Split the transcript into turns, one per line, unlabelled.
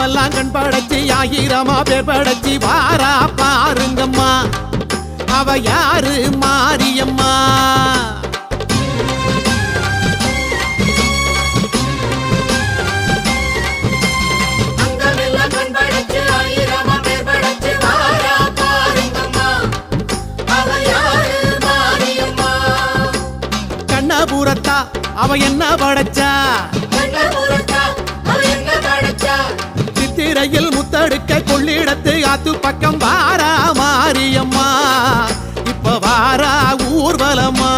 ஊரெல்லாம் கண் படைச்சி ஆயிரமா பேர் படைச்சி வாரா பாருங்கம்மா அவ யாரு மாரியம்மா கண்ணபுரத்தா அவ என்ன படைச்சா சித்திரையில் முத்தடுக்க கொள்ளிடத்து ஆத்து பக்கம் வாரா மாரியம்மா இப்ப வாரா ஊர்வலம்மா